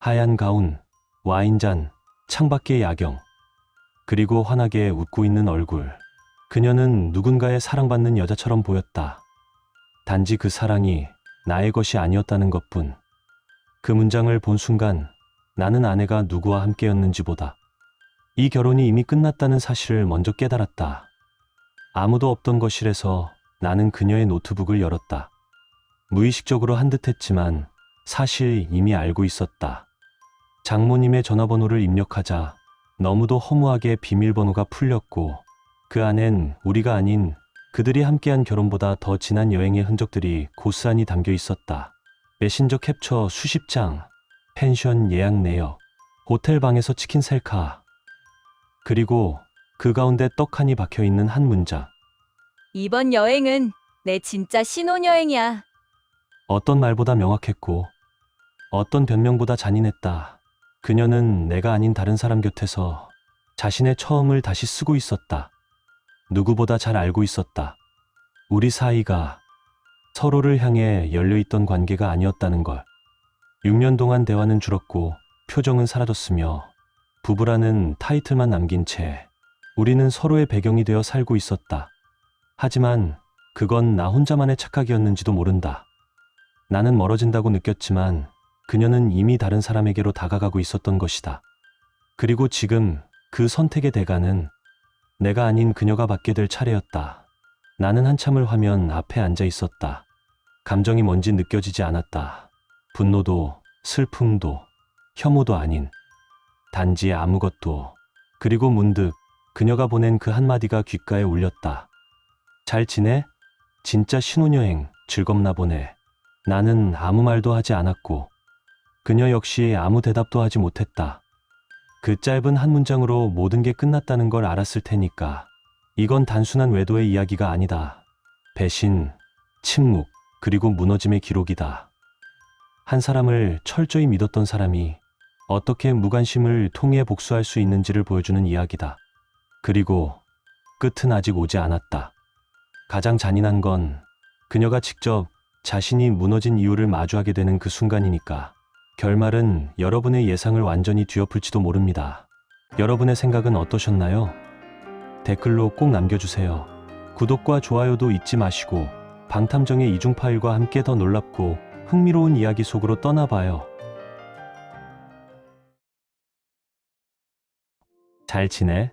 하얀 가운, 와인잔, 창밖의 야경, 그리고 환하게 웃고 있는 얼굴. 그녀는 누군가의 사랑받는 여자처럼 보였다. 단지 그 사랑이 나의 것이 아니었다는 것뿐. 그 문장을 본 순간 나는 아내가 누구와 함께였는지보다 이 결혼이 이미 끝났다는 사실을 먼저 깨달았다. 아무도 없던 거실에서 나는 그녀의 노트북을 열었다. 무의식적으로 한 듯 했지만 사실 이미 알고 있었다. 장모님의 전화번호를 입력하자 너무도 허무하게 비밀번호가 풀렸고 그 안엔 우리가 아닌 그들이 함께한 결혼보다 더 진한 여행의 흔적들이 고스란히 담겨 있었다. 메신저 캡처 수십 장, 펜션 예약 내역, 호텔 방에서 치킨 셀카, 그리고 그 가운데 떡하니 박혀있는 한 문장. 이번 여행은 내 진짜 신혼여행이야. 어떤 말보다 명확했고 어떤 변명보다 잔인했다. 그녀는 내가 아닌 다른 사람 곁에서 자신의 처음을 다시 쓰고 있었다. 누구보다 잘 알고 있었다. 우리 사이가 서로를 향해 열려있던 관계가 아니었다는 걸. 6년 동안 대화는 줄었고 표정은 사라졌으며 부부라는 타이틀만 남긴 채 우리는 서로의 배경이 되어 살고 있었다. 하지만 그건 나 혼자만의 착각이었는지도 모른다. 나는 멀어진다고 느꼈지만 그녀는 이미 다른 사람에게로 다가가고 있었던 것이다. 그리고 지금 그 선택의 대가는 내가 아닌 그녀가 받게 될 차례였다. 나는 한참을 화면 앞에 앉아 있었다. 감정이 뭔지 느껴지지 않았다. 분노도, 슬픔도, 혐오도 아닌 단지 아무것도. 그리고 문득 그녀가 보낸 그 한마디가 귓가에 울렸다. 잘 지내? 진짜 신혼여행 즐겁나 보네. 나는 아무 말도 하지 않았고 그녀 역시 아무 대답도 하지 못했다. 그 짧은 한 문장으로 모든 게 끝났다는 걸 알았을 테니까. 이건 단순한 외도의 이야기가 아니다. 배신, 침묵, 그리고 무너짐의 기록이다. 한 사람을 철저히 믿었던 사람이 어떻게 무관심을 통해 복수할 수 있는지를 보여주는 이야기다. 그리고 끝은 아직 오지 않았다. 가장 잔인한 건 그녀가 직접 자신이 무너진 이유를 마주하게 되는 그 순간이니까. 결말은 여러분의 예상을 완전히 뒤엎을지도 모릅니다. 여러분의 생각은 어떠셨나요? 댓글로 꼭 남겨주세요. 구독과 좋아요도 잊지 마시고 방탐정의 이중 파일과 함께 더 놀랍고 흥미로운 이야기 속으로 떠나봐요. 잘 지내?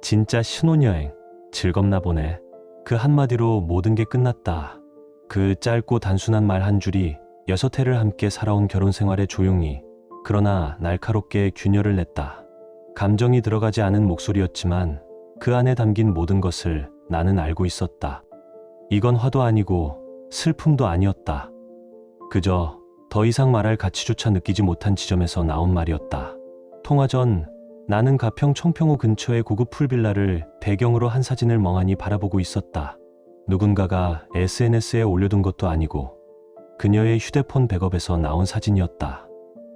진짜 신혼여행 즐겁나 보네. 그 한마디로 모든 게 끝났다. 그 짧고 단순한 말 한 줄이 6해를 함께 살아온 결혼 생활에 조용히 그러나 날카롭게 균열을 냈다. 감정이 들어가지 않은 목소리였지만 그 안에 담긴 모든 것을 나는 알고 있었다. 이건 화도 아니고 슬픔도 아니었다. 그저 더 이상 말할 가치조차 느끼지 못한 지점에서 나온 말이었다. 통화 전 나는 가평 청평호 근처의 고급 풀빌라를 배경으로 한 사진을 멍하니 바라보고 있었다. 누군가가 SNS에 올려둔 것도 아니고 그녀의 휴대폰 백업에서 나온 사진이었다.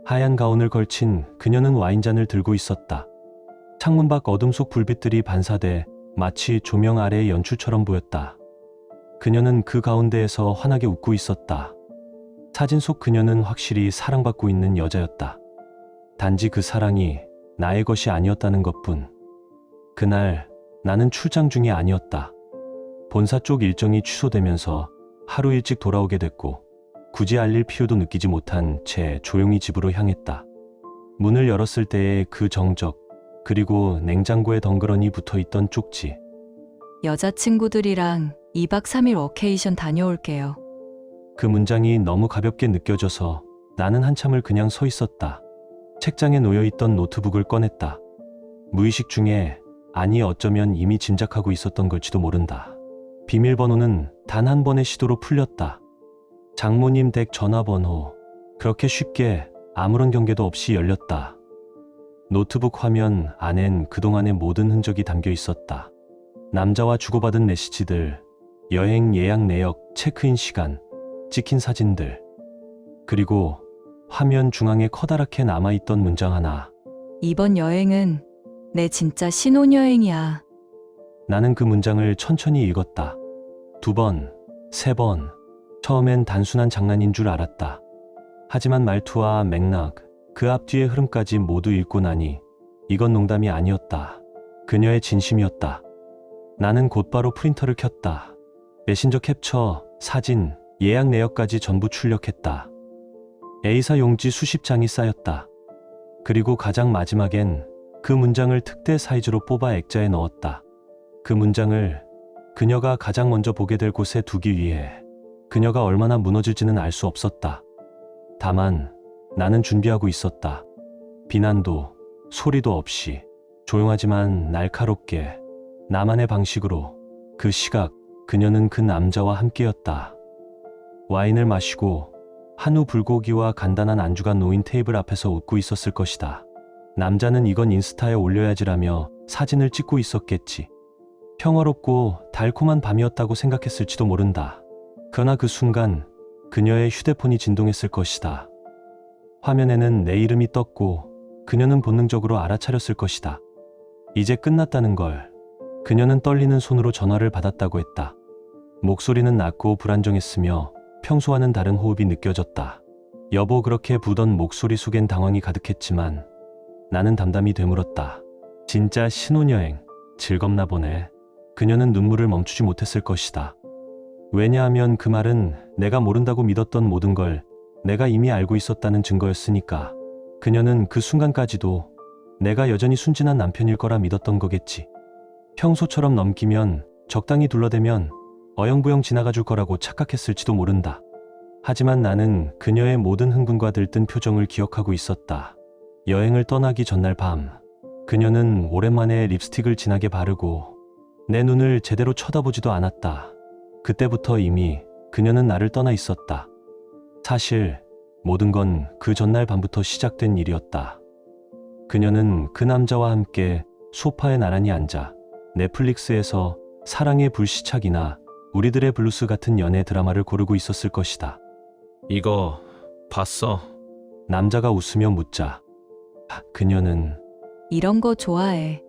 하얀 가운을 걸친 그녀는 와인잔을 들고 있었다. 창문 밖 어둠 속 불빛들이 반사돼 마치 조명 아래의 연출처럼 보였다. 그녀는 그 가운데에서 환하게 웃고 있었다. 사진 속 그녀는 확실히 사랑받고 있는 여자였다. 단지 그 사랑이 나의 것이 아니었다는 것뿐. 그날 나는 출장 중이 아니었다. 본사 쪽 일정이 취소되면서 하루 일찍 돌아오게 됐고 굳이 알릴 필요도 느끼지 못한 채 조용히 집으로 향했다. 문을 열었을 때의 그 정적, 그리고 냉장고에 덩그러니 붙어있던 쪽지. 여자친구들이랑 2박 3일 워케이션 다녀올게요. 그 문장이 너무 가볍게 느껴져서 나는 한참을 그냥 서 있었다. 책장에 놓여있던 노트북을 꺼냈다. 무의식 중에, 아니 어쩌면 이미 짐작하고 있었던 걸지도 모른다. 비밀번호는 단 한 번의 시도로 풀렸다. 장모님 댁 전화번호. 그렇게 쉽게 아무런 경계도 없이 열렸다. 노트북 화면 안엔 그동안의 모든 흔적이 담겨 있었다. 남자와 주고받은 메시지들, 여행 예약 내역, 체크인 시간, 찍힌 사진들. 그리고 화면 중앙에 커다랗게 남아있던 문장 하나. 이번 여행은 내 진짜 신혼여행이야. 나는 그 문장을 천천히 읽었다. 2번, 3번. 처음엔 단순한 장난인 줄 알았다. 하지만 말투와 맥락, 그 앞뒤의 흐름까지 모두 읽고 나니 이건 농담이 아니었다. 그녀의 진심이었다. 나는 곧바로 프린터를 켰다. 메신저 캡처, 사진, 예약 내역까지 전부 출력했다. A사 용지 수십 장이 쌓였다. 그리고 가장 마지막엔 그 문장을 특대 사이즈로 뽑아 액자에 넣었다. 그 문장을 그녀가 가장 먼저 보게 될 곳에 두기 위해 그녀가 얼마나 무너질지는 알 수 없었다. 다만 나는 준비하고 있었다. 비난도 소리도 없이 조용하지만 날카롭게 나만의 방식으로 그 시각 그녀는 그 남자와 함께였다. 와인을 마시고 한우 불고기와 간단한 안주가 놓인 테이블 앞에서 웃고 있었을 것이다. 남자는 이건 인스타에 올려야지라며 사진을 찍고 있었겠지. 평화롭고 달콤한 밤이었다고 생각했을지도 모른다. 그러나 그 순간 그녀의 휴대폰이 진동했을 것이다. 화면에는 내 이름이 떴고 그녀는 본능적으로 알아차렸을 것이다. 이제 끝났다는 걸. 그녀는 떨리는 손으로 전화를 받았다고 했다. 목소리는 낮고 불안정했으며 평소와는 다른 호흡이 느껴졌다. 여보, 그렇게 부던 목소리 속엔 당황이 가득했지만 나는 담담히 되물었다. 진짜 신혼여행 즐겁나 보네. 그녀는 눈물을 멈추지 못했을 것이다. 왜냐하면 그 말은 내가 모른다고 믿었던 모든 걸 내가 이미 알고 있었다는 증거였으니까. 그녀는 그 순간까지도 내가 여전히 순진한 남편일 거라 믿었던 거겠지. 평소처럼 넘기면, 적당히 둘러대면 어영부영 지나가 줄 거라고 착각했을지도 모른다. 하지만 나는 그녀의 모든 흥분과 들뜬 표정을 기억하고 있었다. 여행을 떠나기 전날 밤, 그녀는 오랜만에 립스틱을 진하게 바르고 내 눈을 제대로 쳐다보지도 않았다. 그때부터 이미 그녀는 나를 떠나 있었다. 사실 모든 건 그 전날 밤부터 시작된 일이었다. 그녀는 그 남자와 함께 소파에 나란히 앉아 넷플릭스에서 사랑의 불시착이나 우리들의 블루스 같은 연애 드라마를 고르고 있었을 것이다. 이거 봤어? 남자가 웃으며 묻자 그녀는 이런 거 좋아해.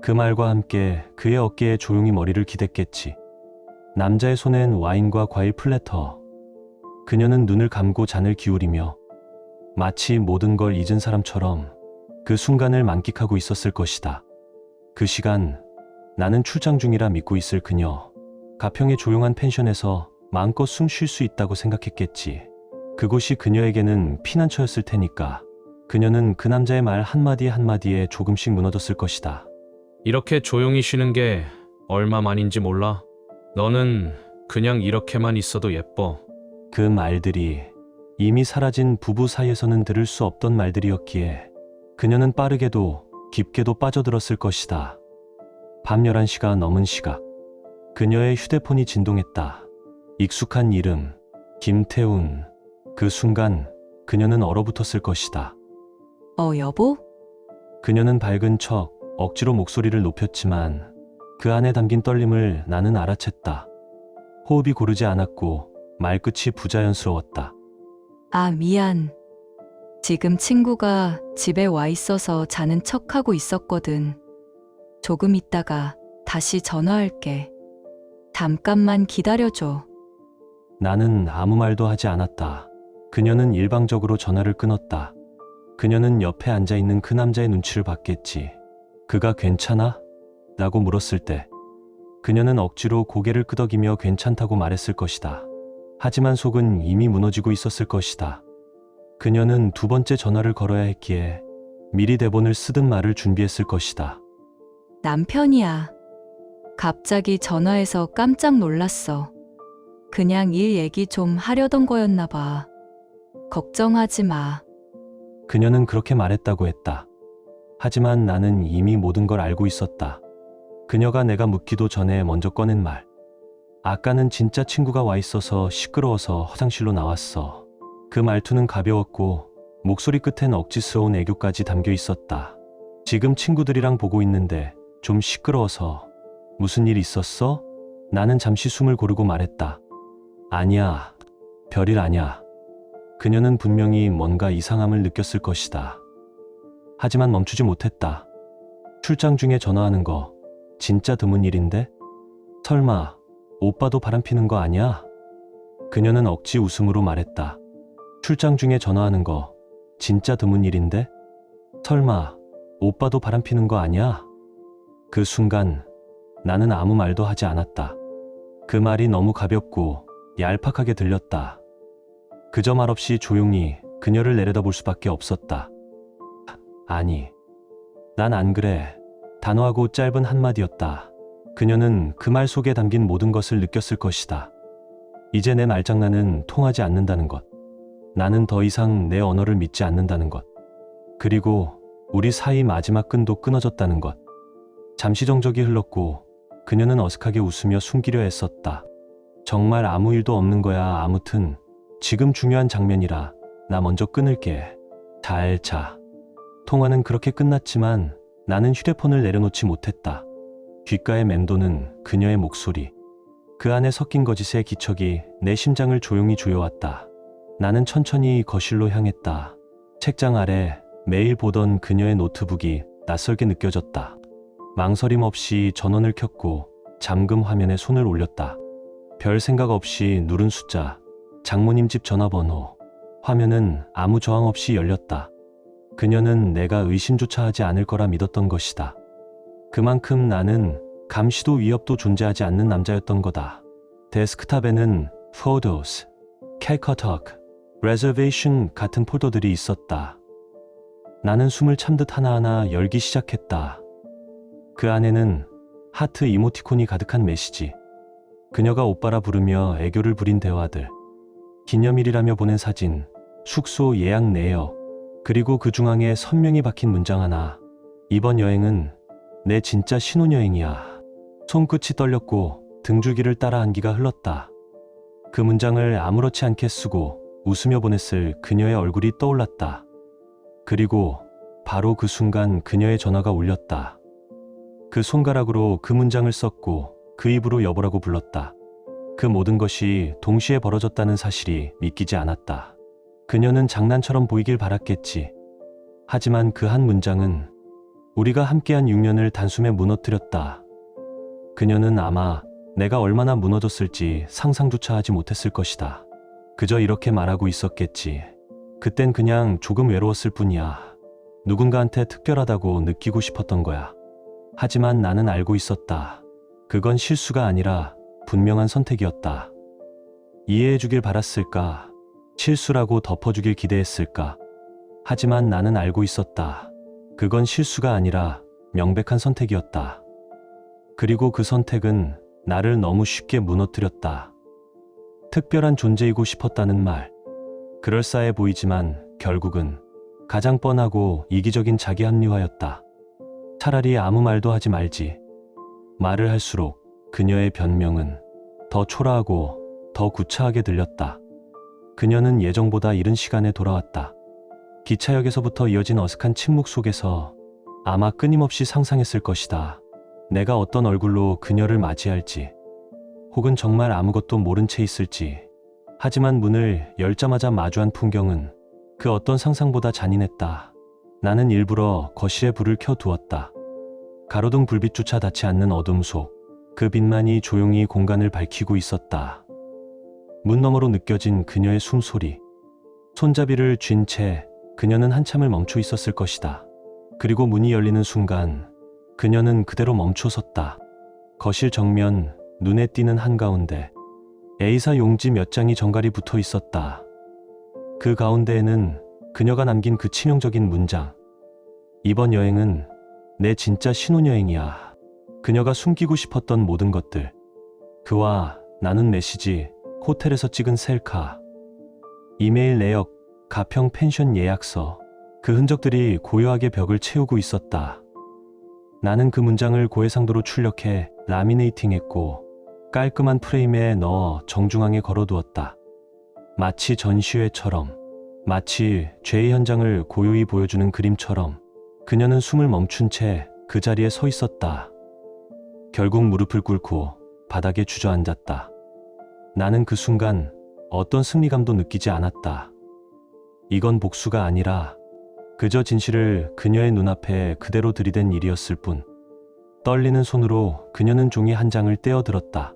그 말과 함께 그의 어깨에 조용히 머리를 기댔겠지. 남자의 손엔 와인과 과일 플래터. 그녀는 눈을 감고 잔을 기울이며 마치 모든 걸 잊은 사람처럼 그 순간을 만끽하고 있었을 것이다. 그 시간 나는 출장 중이라 믿고 있을 그녀. 가평의 조용한 펜션에서 마음껏 숨 쉴 수 있다고 생각했겠지. 그곳이 그녀에게는 피난처였을 테니까. 그녀는 그 남자의 말 한마디 한마디에 조금씩 무너졌을 것이다. 이렇게 조용히 쉬는 게 얼마만인지 몰라? 너는 그냥 이렇게만 있어도 예뻐. 그 말들이 이미 사라진 부부 사이에서는 들을 수 없던 말들이었기에 그녀는 빠르게도 깊게도 빠져들었을 것이다. 밤 11시가 넘은 시각. 그녀의 휴대폰이 진동했다. 익숙한 이름, 김태훈. 그 순간 그녀는 얼어붙었을 것이다. 여보? 그녀는 밝은 척 억지로 목소리를 높였지만 그 안에 담긴 떨림을 나는 알아챘다. 호흡이 고르지 않았고 말끝이 부자연스러웠다. 아, 미안. 지금 친구가 집에 와 있어서 자는 척하고 있었거든. 조금 있다가 다시 전화할게. 잠깐만 기다려줘. 나는 아무 말도 하지 않았다. 그녀는 일방적으로 전화를 끊었다. 그녀는 옆에 앉아있는 그 남자의 눈치를 봤겠지. 그가 괜찮아? 라고 물었을 때 그녀는 억지로 고개를 끄덕이며 괜찮다고 말했을 것이다. 하지만 속은 이미 무너지고 있었을 것이다. 그녀는 두 번째 전화를 걸어야 했기에 미리 대본을 쓰든 말을 준비했을 것이다. 남편이야. 갑자기 전화해서 깜짝 놀랐어. 그냥 일 얘기 좀 하려던 거였나 봐. 걱정하지 마. 그녀는 그렇게 말했다고 했다. 하지만 나는 이미 모든 걸 알고 있었다. 그녀가 내가 묻기도 전에 먼저 꺼낸 말. 아까는 진짜 친구가 와 있어서 시끄러워서 화장실로 나왔어. 그 말투는 가벼웠고 목소리 끝엔 억지스러운 애교까지 담겨 있었다. 지금 친구들이랑 보고 있는데 좀 시끄러워서. 무슨 일 있었어? 나는 잠시 숨을 고르고 말했다. 아니야. 별일 아냐. 그녀는 분명히 뭔가 이상함을 느꼈을 것이다. 하지만 멈추지 못했다. 출장 중에 전화하는 거 진짜 드문 일인데? 설마 오빠도 바람피는 거 아니야? 그녀는 억지 웃음으로 말했다. 출장 중에 전화하는 거 진짜 드문 일인데? 설마 오빠도 바람피는 거 아니야? 그 순간 나는 아무 말도 하지 않았다. 그 말이 너무 가볍고 얄팍하게 들렸다. 그저 말없이 조용히 그녀를 내려다볼 수밖에 없었다. 아니, 난 안 그래. 단호하고 짧은 한마디였다. 그녀는 그 말 속에 담긴 모든 것을 느꼈을 것이다. 이제 내 말장난은 통하지 않는다는 것. 나는 더 이상 내 언어를 믿지 않는다는 것. 그리고 우리 사이 마지막 끈도 끊어졌다는 것. 잠시 정적이 흘렀고 그녀는 어색하게 웃으며 숨기려 애썼다. 정말 아무 일도 없는 거야. 아무튼 지금 중요한 장면이라 나 먼저 끊을게. 잘 자. 통화는 그렇게 끝났지만 나는 휴대폰을 내려놓지 못했다. 귓가에 맴도는 그녀의 목소리. 그 안에 섞인 거짓의 기척이 내 심장을 조용히 조여왔다. 나는 천천히 거실로 향했다. 책장 아래 매일 보던 그녀의 노트북이 낯설게 느껴졌다. 망설임 없이 전원을 켰고 잠금 화면에 손을 올렸다. 별 생각 없이 누른 숫자, 장모님 집 전화번호. 화면은 아무 저항 없이 열렸다. 그녀는 내가 의심조차 하지 않을 거라 믿었던 것이다. 그만큼 나는 감시도 위협도 존재하지 않는 남자였던 거다. 데스크탑에는 Photos, Calcutta, Reservation 같은 폴더들이 있었다. 나는 숨을 참듯 하나하나 열기 시작했다. 그 안에는 하트 이모티콘이 가득한 메시지. 그녀가 오빠라 부르며 애교를 부린 대화들. 기념일이라며 보낸 사진, 숙소 예약 내역, 그리고 그 중앙에 선명히 박힌 문장 하나. 이번 여행은 내 진짜 신혼여행이야. 손끝이 떨렸고 등줄기를 따라 한기가 흘렀다. 그 문장을 아무렇지 않게 쓰고 웃으며 보냈을 그녀의 얼굴이 떠올랐다. 그리고 바로 그 순간 그녀의 전화가 울렸다. 그 손가락으로 그 문장을 썼고 그 입으로 여보라고 불렀다. 그 모든 것이 동시에 벌어졌다는 사실이 믿기지 않았다. 그녀는 장난처럼 보이길 바랐겠지. 하지만 그 한 문장은 우리가 함께한 6년을 단숨에 무너뜨렸다. 그녀는 아마 내가 얼마나 무너졌을지 상상조차 하지 못했을 것이다. 그저 이렇게 말하고 있었겠지. 그땐 그냥 조금 외로웠을 뿐이야. 누군가한테 특별하다고 느끼고 싶었던 거야. 하지만 나는 알고 있었다. 그건 실수가 아니라 분명한 선택이었다. 이해해주길 바랐을까? 실수라고 덮어주길 기대했을까? 하지만 나는 알고 있었다. 그건 실수가 아니라 명백한 선택이었다. 그리고 그 선택은 나를 너무 쉽게 무너뜨렸다. 특별한 존재이고 싶었다는 말. 그럴싸해 보이지만 결국은 가장 뻔하고 이기적인 자기 합리화였다. 차라리 아무 말도 하지 말지. 말을 할수록 그녀의 변명은 더 초라하고 더 구차하게 들렸다. 그녀는 예정보다 이른 시간에 돌아왔다. 기차역에서부터 이어진 어색한 침묵 속에서 아마 끊임없이 상상했을 것이다. 내가 어떤 얼굴로 그녀를 맞이할지, 혹은 정말 아무것도 모른 채 있을지. 하지만 문을 열자마자 마주한 풍경은 그 어떤 상상보다 잔인했다. 나는 일부러 거실에 불을 켜두었다. 가로등 불빛조차 닿지 않는 어둠 속 그 빛만이 조용히 공간을 밝히고 있었다. 문 너머로 느껴진 그녀의 숨소리. 손잡이를 쥔 채 그녀는 한참을 멈춰 있었을 것이다. 그리고 문이 열리는 순간 그녀는 그대로 멈춰섰다. 거실 정면 눈에 띄는 한가운데 A사 용지 몇 장이 정갈이 붙어 있었다. 그 가운데에는 그녀가 남긴 그 치명적인 문장. 이번 여행은 내 진짜 신혼여행이야. 그녀가 숨기고 싶었던 모든 것들. 그와 나눈 메시지, 호텔에서 찍은 셀카, 이메일 내역, 가평 펜션 예약서. 그 흔적들이 고요하게 벽을 채우고 있었다. 나는 그 문장을 고해상도로 출력해 라미네이팅했고 깔끔한 프레임에 넣어 정중앙에 걸어두었다. 마치 전시회처럼, 마치 죄의 현장을 고요히 보여주는 그림처럼 그녀는 숨을 멈춘 채 그 자리에 서 있었다. 결국 무릎을 꿇고 바닥에 주저앉았다. 나는 그 순간 어떤 승리감도 느끼지 않았다. 이건 복수가 아니라 그저 진실을 그녀의 눈앞에 그대로 들이댄 일이었을 뿐. 떨리는 손으로 그녀는 종이 한 장을 떼어들었다.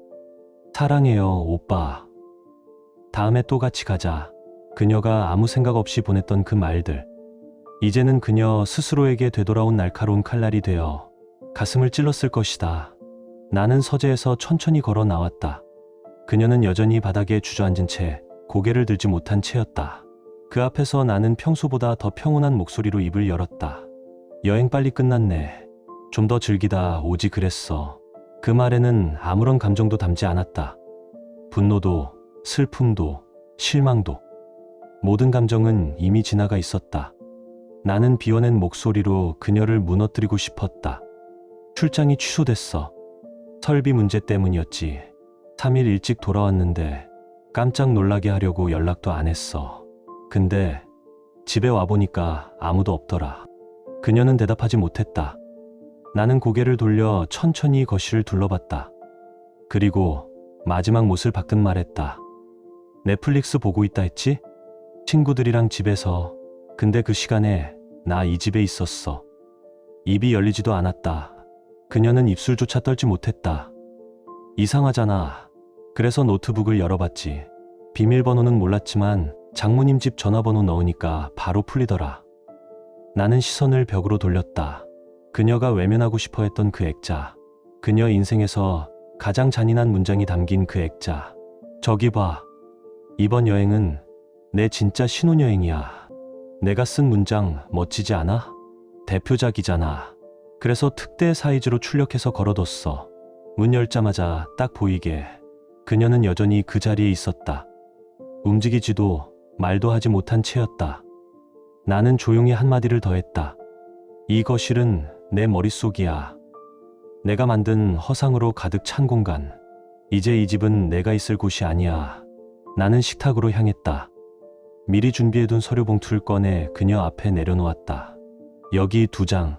사랑해요, 오빠. 다음에 또 같이 가자. 그녀가 아무 생각 없이 보냈던 그 말들. 이제는 그녀 스스로에게 되돌아온 날카로운 칼날이 되어 가슴을 찔렀을 것이다. 나는 서재에서 천천히 걸어 나왔다. 그녀는 여전히 바닥에 주저앉은 채 고개를 들지 못한 채였다. 그 앞에서 나는 평소보다 더 평온한 목소리로 입을 열었다. 여행 빨리 끝났네. 좀 더 즐기다 오지 그랬어. 그 말에는 아무런 감정도 담지 않았다. 분노도, 슬픔도, 실망도. 모든 감정은 이미 지나가 있었다. 나는 비워낸 목소리로 그녀를 무너뜨리고 싶었다. 출장이 취소됐어. 설비 문제 때문이었지. 3일 일찍 돌아왔는데 깜짝 놀라게 하려고 연락도 안 했어. 근데 집에 와보니까 아무도 없더라. 그녀는 대답하지 못했다. 나는 고개를 돌려 천천히 거실을 둘러봤다. 그리고 마지막 못을 박듯 말했다. 넷플릭스 보고 있다 했지? 친구들이랑 집에서. 근데 그 시간에 나 이 집에 있었어. 입이 열리지도 않았다. 그녀는 입술조차 떨지 못했다. 이상하잖아. 그래서 노트북을 열어봤지. 비밀번호는 몰랐지만 장모님 집 전화번호 넣으니까 바로 풀리더라. 나는 시선을 벽으로 돌렸다. 그녀가 외면하고 싶어 했던 그 액자. 그녀 인생에서 가장 잔인한 문장이 담긴 그 액자. 저기 봐. 이번 여행은 내 진짜 신혼여행이야. 내가 쓴 문장 멋지지 않아? 대표작이잖아. 그래서 특대 사이즈로 출력해서 걸어뒀어. 문 열자마자 딱 보이게. 그녀는 여전히 그 자리에 있었다. 움직이지도 말도 하지 못한 채였다. 나는 조용히 한마디를 더했다. 이 거실은 내 머릿속이야. 내가 만든 허상으로 가득 찬 공간. 이제 이 집은 내가 있을 곳이 아니야. 나는 식탁으로 향했다. 미리 준비해둔 서류 봉투를 꺼내 그녀 앞에 내려놓았다. 여기 2장.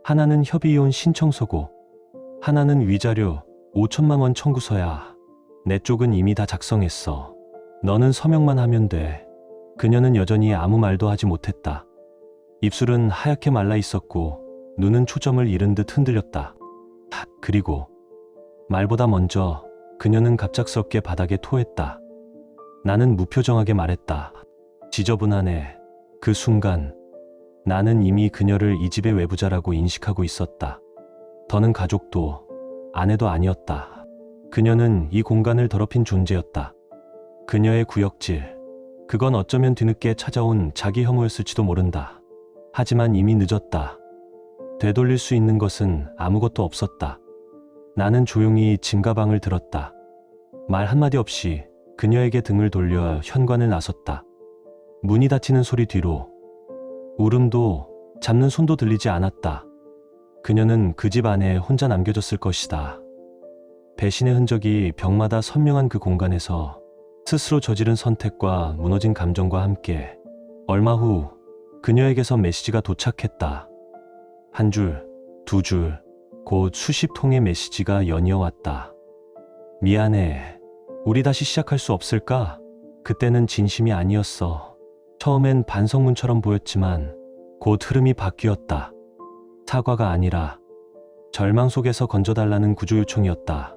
하나는 협의이혼 신청서고 하나는 위자료 5천만 원 청구서야. 내 쪽은 이미 다 작성했어. 너는 서명만 하면 돼. 그녀는 여전히 아무 말도 하지 못했다. 입술은 하얗게 말라 있었고 눈은 초점을 잃은 듯 흔들렸다. 그리고 말보다 먼저 그녀는 갑작스럽게 바닥에 토했다. 나는 무표정하게 말했다. 지저분하네. 그 순간 나는 이미 그녀를 이 집의 외부자라고 인식하고 있었다. 더는 가족도 아내도 아니었다. 그녀는 이 공간을 더럽힌 존재였다. 그녀의 구역질. 그건 어쩌면 뒤늦게 찾아온 자기 혐오였을지도 모른다. 하지만 이미 늦었다. 되돌릴 수 있는 것은 아무것도 없었다. 나는 조용히 짐 가방을 들었다. 말 한마디 없이 그녀에게 등을 돌려 현관을 나섰다. 문이 닫히는 소리 뒤로 울음도 잡는 손도 들리지 않았다. 그녀는 그 집 안에 혼자 남겨졌을 것이다. 배신의 흔적이 벽마다 선명한 그 공간에서 스스로 저지른 선택과 무너진 감정과 함께 얼마 후 그녀에게서 메시지가 도착했다. 한 줄, 2줄, 곧 수십 통의 메시지가 연이어 왔다. 미안해. 우리 다시 시작할 수 없을까? 그때는 진심이 아니었어. 처음엔 반성문처럼 보였지만 곧 흐름이 바뀌었다. 사과가 아니라 절망 속에서 건져달라는 구조 요청이었다.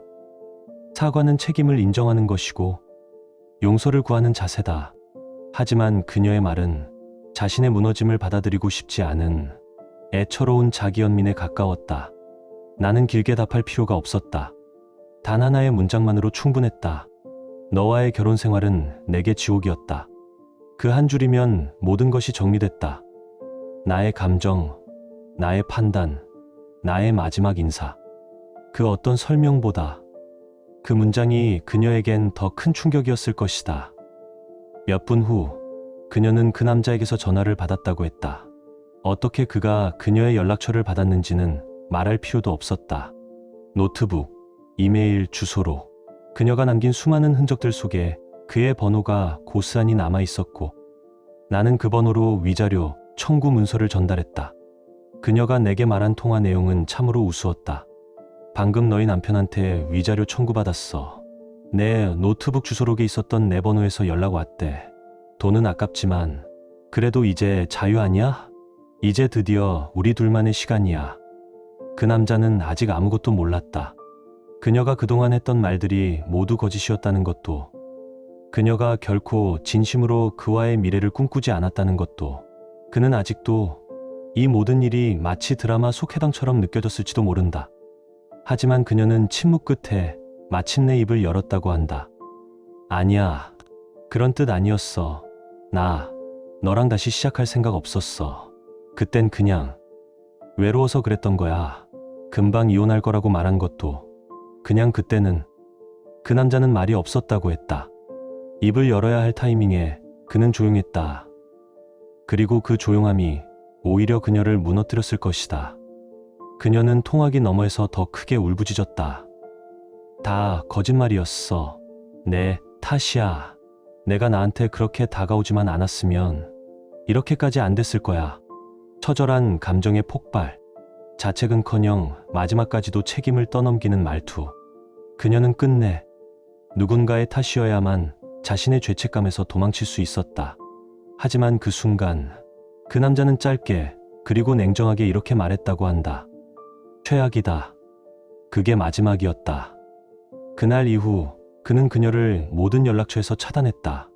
사과는 책임을 인정하는 것이고 용서를 구하는 자세다. 하지만 그녀의 말은 자신의 무너짐을 받아들이고 싶지 않은 애처로운 자기 연민에 가까웠다. 나는 길게 답할 필요가 없었다. 단 하나의 문장만으로 충분했다. 너와의 결혼 생활은 내게 지옥이었다. 그 한 줄이면 모든 것이 정리됐다. 나의 감정, 나의 판단, 나의 마지막 인사. 그 어떤 설명보다 그 문장이 그녀에겐 더 큰 충격이었을 것이다. 몇 분 후 그녀는 그 남자에게서 전화를 받았다고 했다. 어떻게 그가 그녀의 연락처를 받았는지는 말할 필요도 없었다. 노트북, 이메일, 주소로 그녀가 남긴 수많은 흔적들 속에 그의 번호가 고스란히 남아 있었고 나는 그 번호로 위자료 청구 문서를 전달했다. 그녀가 내게 말한 통화 내용은 참으로 우스웠다. 방금 너희 남편한테 위자료 청구받았어. 내 노트북 주소록에 있었던 내 번호에서 연락 왔대. 돈은 아깝지만 그래도 이제 자유 아니야? 이제 드디어 우리 둘만의 시간이야. 그 남자는 아직 아무것도 몰랐다. 그녀가 그동안 했던 말들이 모두 거짓이었다는 것도, 그녀가 결코 진심으로 그와의 미래를 꿈꾸지 않았다는 것도, 그는 아직도 이 모든 일이 마치 드라마 속 해당처럼 느껴졌을지도 모른다. 하지만 그녀는 침묵 끝에 마침내 입을 열었다고 한다. 아니야. 그런 뜻 아니었어. 나 너랑 다시 시작할 생각 없었어. 그땐 그냥 외로워서 그랬던 거야. 금방 이혼할 거라고 말한 것도 그냥 그때는 그 남자는 말이 없었다고 했다. 입을 열어야 할 타이밍에 그는 조용했다. 그리고 그 조용함이 오히려 그녀를 무너뜨렸을 것이다. 그녀는 통화기 너머에서 더 크게 울부짖었다. 다 거짓말이었어. 내 탓이야. 내가 나한테 그렇게 다가오지만 않았으면 이렇게까지 안 됐을 거야. 처절한 감정의 폭발. 자책은커녕 마지막까지도 책임을 떠넘기는 말투. 그녀는 끝내 누군가의 탓이어야만 자신의 죄책감에서 도망칠 수 있었다. 하지만 그 순간 그 남자는 짧게 그리고 냉정하게 이렇게 말했다고 한다. 최악이다. 그게 마지막이었다. 그날 이후 그는 그녀를 모든 연락처에서 차단했다.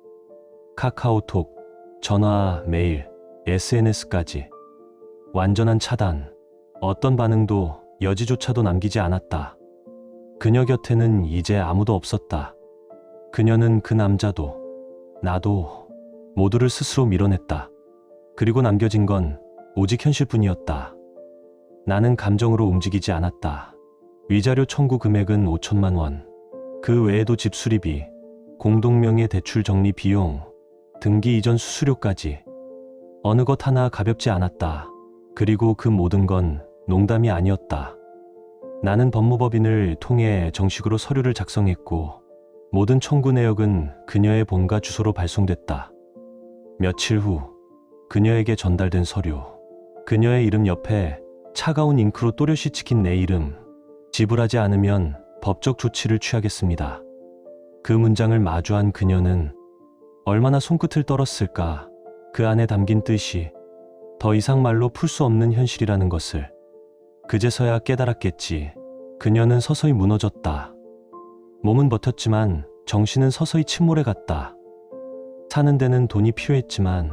카카오톡, 전화, 메일, SNS까지. 완전한 차단. 어떤 반응도 여지조차도 남기지 않았다. 그녀 곁에는 이제 아무도 없었다. 그녀는 그 남자도 나도 모두를 스스로 밀어냈다. 그리고 남겨진 건 오직 현실뿐이었다. 나는 감정으로 움직이지 않았다. 위자료 청구 금액은 5천만 원. 그 외에도 집 수리비, 공동명의 대출 정리 비용, 등기 이전 수수료까지. 어느 것 하나 가볍지 않았다. 그리고 그 모든 건 농담이 아니었다. 나는 법무법인을 통해 정식으로 서류를 작성했고 모든 청구 내역은 그녀의 본가 주소로 발송됐다. 며칠 후 그녀에게 전달된 서류. 그녀의 이름 옆에 차가운 잉크로 또렷이 찍힌 내 이름. 지불하지 않으면 법적 조치를 취하겠습니다. 그 문장을 마주한 그녀는 얼마나 손끝을 떨었을까. 그 안에 담긴 뜻이 더 이상 말로 풀 수 없는 현실이라는 것을 그제서야 깨달았겠지. 그녀는 서서히 무너졌다. 몸은 버텼지만 정신은 서서히 침몰해 갔다. 사는 데는 돈이 필요했지만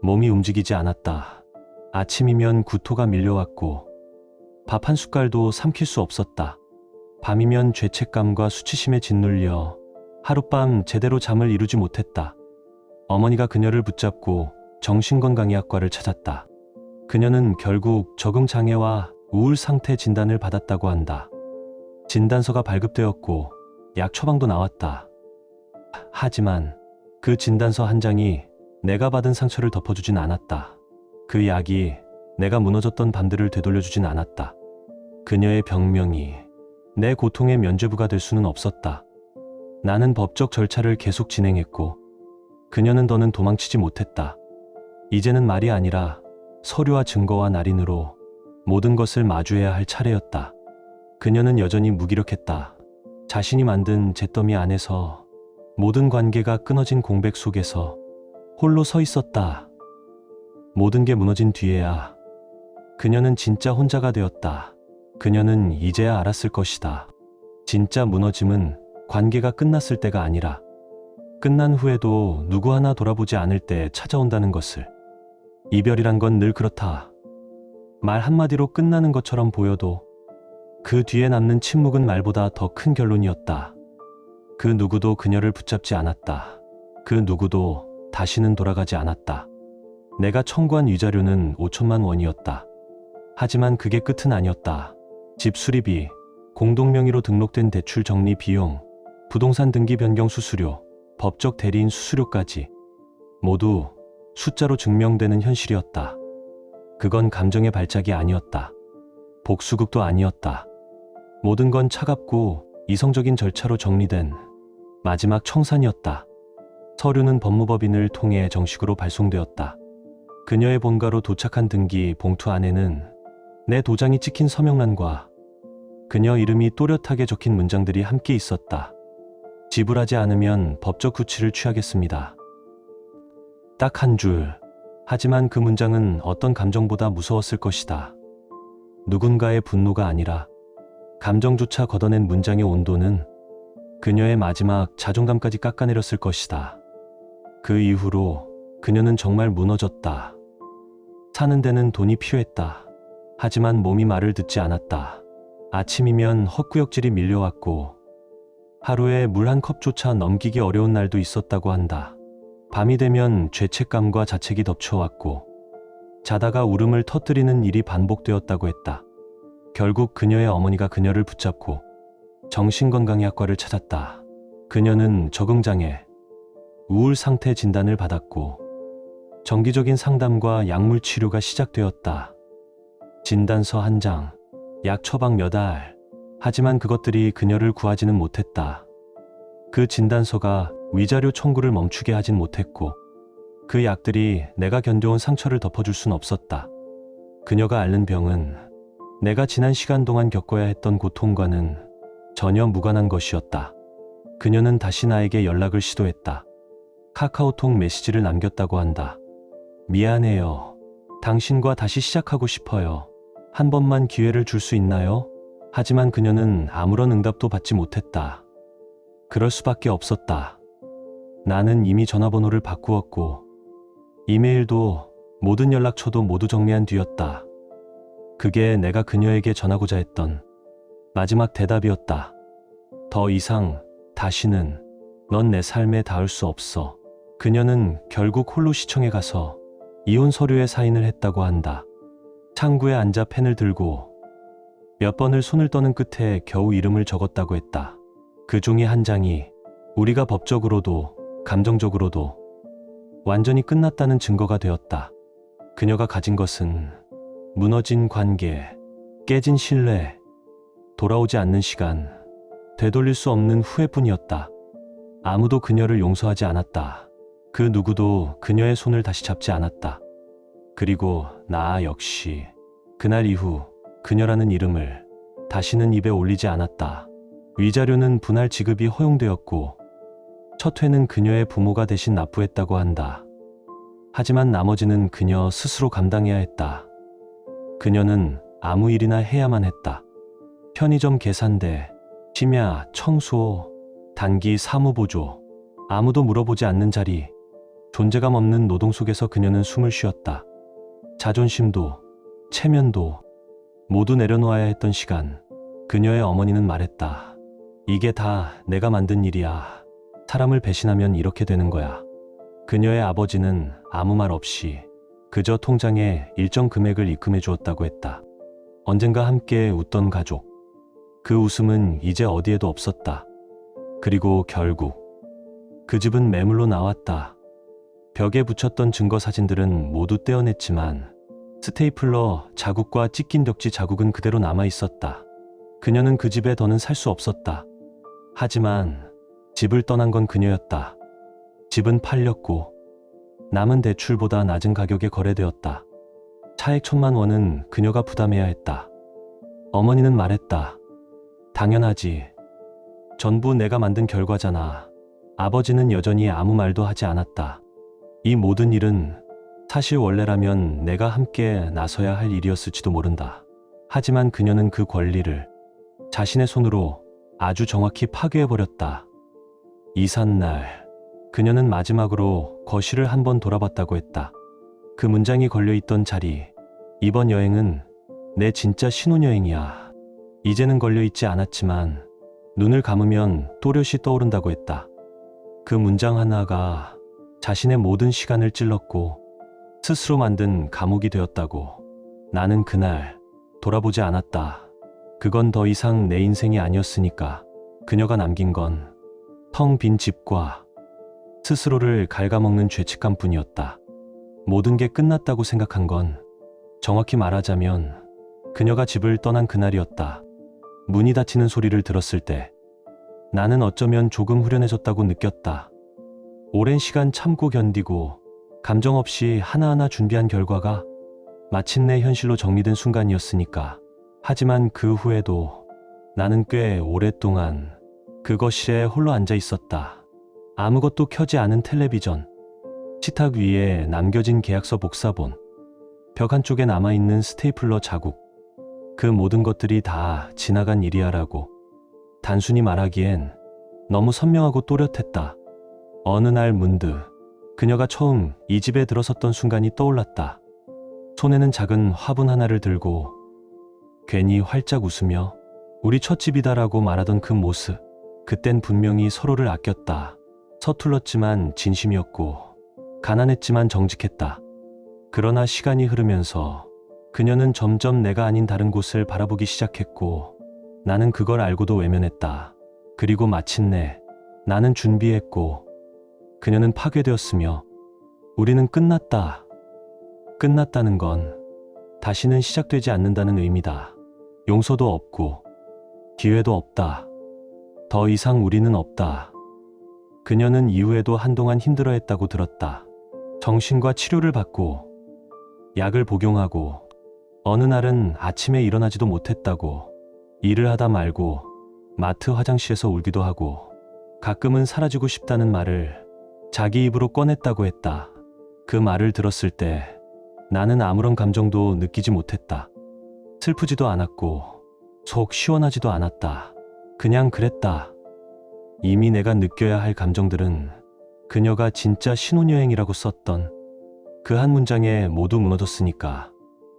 몸이 움직이지 않았다. 아침이면 구토가 밀려왔고 밥 한 숟갈도 삼킬 수 없었다. 밤이면 죄책감과 수치심에 짓눌려 하룻밤 제대로 잠을 이루지 못했다. 어머니가 그녀를 붙잡고 정신건강의학과를 찾았다. 그녀는 결국 적응장애와 우울 상태 진단을 받았다고 한다. 진단서가 발급되었고 약 처방도 나왔다. 하지만 그 진단서 한 장이 내가 받은 상처를 덮어주진 않았다. 그 약이 내가 무너졌던 밤들을 되돌려주진 않았다. 그녀의 병명이 내 고통의 면죄부가 될 수는 없었다. 나는 법적 절차를 계속 진행했고 그녀는 더는 도망치지 못했다. 이제는 말이 아니라 서류와 증거와 날인으로 모든 것을 마주해야 할 차례였다. 그녀는 여전히 무기력했다. 자신이 만든 잿더미 안에서 모든 관계가 끊어진 공백 속에서 홀로 서 있었다. 모든 게 무너진 뒤에야 그녀는 진짜 혼자가 되었다. 그녀는 이제야 알았을 것이다. 진짜 무너짐은 관계가 끝났을 때가 아니라 끝난 후에도 누구 하나 돌아보지 않을 때 찾아온다는 것을. 이별이란 건 늘 그렇다. 말 한마디로 끝나는 것처럼 보여도 그 뒤에 남는 침묵은 말보다 더 큰 결론이었다. 그 누구도 그녀를 붙잡지 않았다. 그 누구도 다시는 돌아가지 않았다. 내가 청구한 위자료는 5천만 원이었다. 하지만 그게 끝은 아니었다. 집 수리비, 공동명의로 등록된 대출 정리 비용, 부동산 등기 변경 수수료, 법적 대리인 수수료까지 모두 숫자로 증명되는 현실이었다. 그건 감정의 발작이 아니었다. 복수극도 아니었다. 모든 건 차갑고 이성적인 절차로 정리된 마지막 청산이었다. 서류는 법무법인을 통해 정식으로 발송되었다. 그녀의 본가로 도착한 등기 봉투 안에는 내 도장이 찍힌 서명란과 그녀 이름이 또렷하게 적힌 문장들이 함께 있었다. 지불하지 않으면 법적 조치를 취하겠습니다. 딱 한 줄. 하지만 그 문장은 어떤 감정보다 무서웠을 것이다. 누군가의 분노가 아니라 감정조차 걷어낸 문장의 온도는 그녀의 마지막 자존감까지 깎아내렸을 것이다. 그 이후로 그녀는 정말 무너졌다. 사는 데는 돈이 필요했다. 하지만 몸이 말을 듣지 않았다. 아침이면 헛구역질이 밀려왔고 하루에 물 한 컵조차 넘기기 어려운 날도 있었다고 한다. 밤이 되면 죄책감과 자책이 덮쳐왔고 자다가 울음을 터뜨리는 일이 반복되었다고 했다. 결국 그녀의 어머니가 그녀를 붙잡고 정신건강의학과를 찾았다. 그녀는 적응장애, 우울 상태 진단을 받았고 정기적인 상담과 약물 치료가 시작되었다. 진단서 한 장, 약 처방 몇 알. 하지만 그것들이 그녀를 구하지는 못했다. 그 진단서가 위자료 청구를 멈추게 하진 못했고 그 약들이 내가 견뎌온 상처를 덮어줄 순 없었다. 그녀가 앓는 병은 내가 지난 시간 동안 겪어야 했던 고통과는 전혀 무관한 것이었다. 그녀는 다시 나에게 연락을 시도했다. 카카오톡 메시지를 남겼다고 한다. 미안해요. 당신과 다시 시작하고 싶어요. 한 번만 기회를 줄 수 있나요? 하지만 그녀는 아무런 응답도 받지 못했다. 그럴 수밖에 없었다. 나는 이미 전화번호를 바꾸었고 이메일도 모든 연락처도 모두 정리한 뒤였다. 그게 내가 그녀에게 전하고자 했던 마지막 대답이었다. 더 이상 다시는 넌 내 삶에 닿을 수 없어. 그녀는 결국 홀로 시청에 가서 이혼 서류에 사인을 했다고 한다. 창구에 앉아 펜을 들고 몇 번을 손을 떠는 끝에 겨우 이름을 적었다고 했다. 그 종이 한 장이 우리가 법적으로도 감정적으로도 완전히 끝났다는 증거가 되었다. 그녀가 가진 것은 무너진 관계, 깨진 신뢰, 돌아오지 않는 시간, 되돌릴 수 없는 후회뿐이었다. 아무도 그녀를 용서하지 않았다. 그 누구도 그녀의 손을 다시 잡지 않았다. 그리고 나 역시 그날 이후 그녀라는 이름을 다시는 입에 올리지 않았다. 위자료는 분할 지급이 허용되었고 첫 회는 그녀의 부모가 대신 납부했다고 한다. 하지만 나머지는 그녀 스스로 감당해야 했다. 그녀는 아무 일이나 해야만 했다. 편의점 계산대, 심야, 청소, 단기 사무보조, 아무도 물어보지 않는 자리, 존재감 없는 노동 속에서 그녀는 숨을 쉬었다. 자존심도, 체면도 모두 내려놓아야 했던 시간, 그녀의 어머니는 말했다. 이게 다 내가 만든 일이야. 사람을 배신하면 이렇게 되는 거야. 그녀의 아버지는 아무 말 없이 그저 통장에 일정 금액을 입금해 주었다고 했다. 언젠가 함께 웃던 가족. 그 웃음은 이제 어디에도 없었다. 그리고 결국 그 집은 매물로 나왔다. 벽에 붙였던 증거 사진들은 모두 떼어냈지만 스테이플러 자국과 찢긴 벽지 자국은 그대로 남아 있었다. 그녀는 그 집에 더는 살 수 없었다. 하지만 집을 떠난 건 그녀였다. 집은 팔렸고 남은 대출보다 낮은 가격에 거래되었다. 차액 1,000만 원은 그녀가 부담해야 했다. 어머니는 말했다. 당연하지. 전부 내가 만든 결과잖아. 아버지는 여전히 아무 말도 하지 않았다. 이 모든 일은 사실 원래라면 내가 함께 나서야 할 일이었을지도 모른다. 하지만 그녀는 그 권리를 자신의 손으로 아주 정확히 파괴해버렸다. 이삿날 그녀는 마지막으로 거실을 한번 돌아봤다고 했다. 그 문장이 걸려있던 자리. 이번 여행은 내 진짜 신혼여행이야. 이제는 걸려있지 않았지만 눈을 감으면 또렷이 떠오른다고 했다. 그 문장 하나가 자신의 모든 시간을 찔렀고 스스로 만든 감옥이 되었다고. 나는 그날 돌아보지 않았다. 그건 더 이상 내 인생이 아니었으니까. 그녀가 남긴 건 텅 빈 집과 스스로를 갉아먹는 죄책감뿐이었다. 모든 게 끝났다고 생각한 건 정확히 말하자면 그녀가 집을 떠난 그날이었다. 문이 닫히는 소리를 들었을 때 나는 어쩌면 조금 후련해졌다고 느꼈다. 오랜 시간 참고 견디고 감정 없이 하나하나 준비한 결과가 마침내 현실로 정리된 순간이었으니까. 하지만 그 후에도 나는 꽤 오랫동안 그 거실에 홀로 앉아 있었다. 아무것도 켜지 않은 텔레비전, 식탁 위에 남겨진 계약서 복사본, 벽 한쪽에 남아있는 스테이플러 자국. 그 모든 것들이 다 지나간 일이야라고 단순히 말하기엔 너무 선명하고 또렷했다. 어느 날 문득 그녀가 처음 이 집에 들어섰던 순간이 떠올랐다. 손에는 작은 화분 하나를 들고 괜히 활짝 웃으며 우리 첫집이다라고 말하던 그 모습. 그땐 분명히 서로를 아꼈다. 서툴렀지만 진심이었고 가난했지만 정직했다. 그러나 시간이 흐르면서 그녀는 점점 내가 아닌 다른 곳을 바라보기 시작했고 나는 그걸 알고도 외면했다. 그리고 마침내 나는 준비했고 그녀는 파괴되었으며 우리는 끝났다. 끝났다는 건 다시는 시작되지 않는다는 의미다. 용서도 없고 기회도 없다. 더 이상 우리는 없다. 그녀는 이후에도 한동안 힘들어했다고 들었다. 정신과 치료를 받고 약을 복용하고 어느 날은 아침에 일어나지도 못했다고, 일을 하다 말고 마트 화장실에서 울기도 하고 가끔은 사라지고 싶다는 말을 자기 입으로 꺼냈다고 했다. 그 말을 들었을 때 나는 아무런 감정도 느끼지 못했다. 슬프지도 않았고 속 시원하지도 않았다. 그냥 그랬다. 이미 내가 느껴야 할 감정들은 그녀가 진짜 신혼여행이라고 썼던 그 한 문장에 모두 무너졌으니까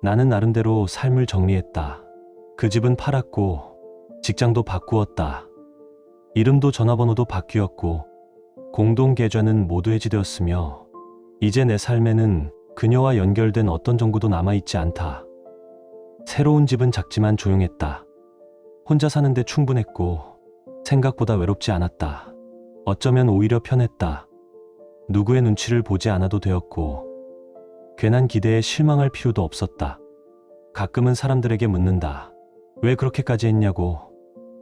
나는 나름대로 삶을 정리했다. 그 집은 팔았고 직장도 바꾸었다. 이름도 전화번호도 바뀌었고 공동 계좌는 모두 해지되었으며 이제 내 삶에는 그녀와 연결된 어떤 정보도 남아있지 않다. 새로운 집은 작지만 조용했다. 혼자 사는데 충분했고 생각보다 외롭지 않았다. 어쩌면 오히려 편했다. 누구의 눈치를 보지 않아도 되었고 괜한 기대에 실망할 필요도 없었다. 가끔은 사람들에게 묻는다. 왜 그렇게까지 했냐고.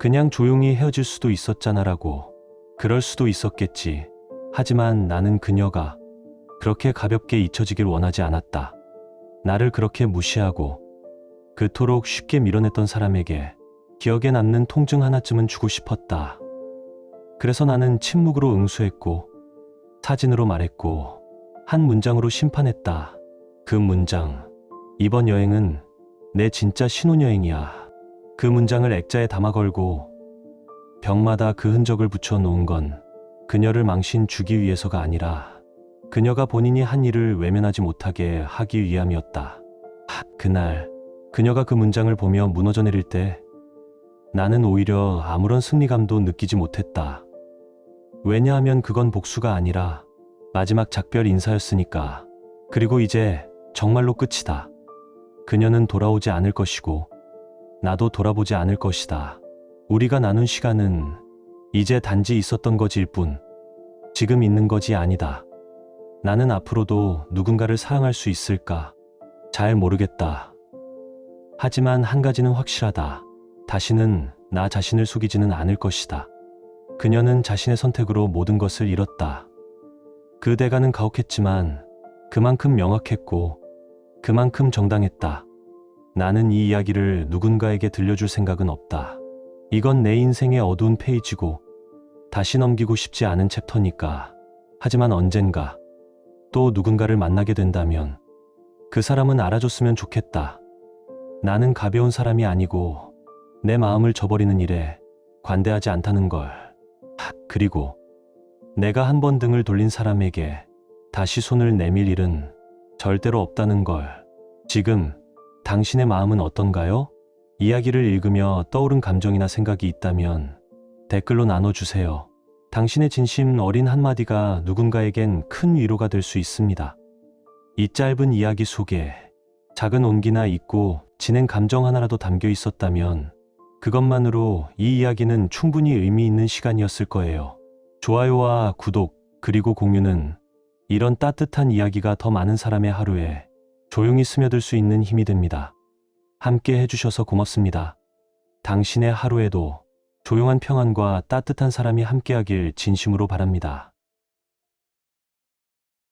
그냥 조용히 헤어질 수도 있었잖아라고. 그럴 수도 있었겠지. 하지만 나는 그녀가 그렇게 가볍게 잊혀지길 원하지 않았다. 나를 그렇게 무시하고 그토록 쉽게 밀어냈던 사람에게 기억에 남는 통증 하나쯤은 주고 싶었다. 그래서 나는 침묵으로 응수했고 사진으로 말했고 한 문장으로 심판했다. 그 문장. 이번 여행은 내 진짜 신혼여행이야. 그 문장을 액자에 담아 걸고 벽마다 그 흔적을 붙여놓은 건 그녀를 망신 주기 위해서가 아니라 그녀가 본인이 한 일을 외면하지 못하게 하기 위함이었다. 그날 그녀가 그 문장을 보며 무너져 내릴 때 나는 오히려 아무런 승리감도 느끼지 못했다. 왜냐하면 그건 복수가 아니라 마지막 작별 인사였으니까. 그리고 이제 정말로 끝이다. 그녀는 돌아오지 않을 것이고 나도 돌아보지 않을 것이다. 우리가 나눈 시간은 이제 단지 있었던 거지일 뿐 지금 있는 거지 아니다. 나는 앞으로도 누군가를 사랑할 수 있을까? 잘 모르겠다. 하지만 한 가지는 확실하다. 다시는 나 자신을 속이지는 않을 것이다. 그녀는 자신의 선택으로 모든 것을 잃었다. 그 대가는 가혹했지만 그만큼 명확했고 그만큼 정당했다. 나는 이 이야기를 누군가에게 들려줄 생각은 없다. 이건 내 인생의 어두운 페이지고 다시 넘기고 싶지 않은 챕터니까. 하지만 언젠가 또 누군가를 만나게 된다면 그 사람은 알아줬으면 좋겠다. 나는 가벼운 사람이 아니고 내 마음을 저버리는 일에 관대하지 않다는 걸. 그리고 내가 한 번 등을 돌린 사람에게 다시 손을 내밀 일은 절대로 없다는 걸. 지금 당신의 마음은 어떤가요? 이야기를 읽으며 떠오른 감정이나 생각이 있다면 댓글로 나눠주세요. 당신의 진심 어린 한마디가 누군가에겐 큰 위로가 될 수 있습니다. 이 짧은 이야기 속에 작은 온기나 잊고 지낸 감정 하나라도 담겨 있었다면 그것만으로 이 이야기는 충분히 의미 있는 시간이었을 거예요. 좋아요와 구독 그리고 공유는 이런 따뜻한 이야기가 더 많은 사람의 하루에 조용히 스며들 수 있는 힘이 됩니다. 함께 해주셔서 고맙습니다. 당신의 하루에도 조용한 평안과 따뜻한 사람이 함께하길 진심으로 바랍니다.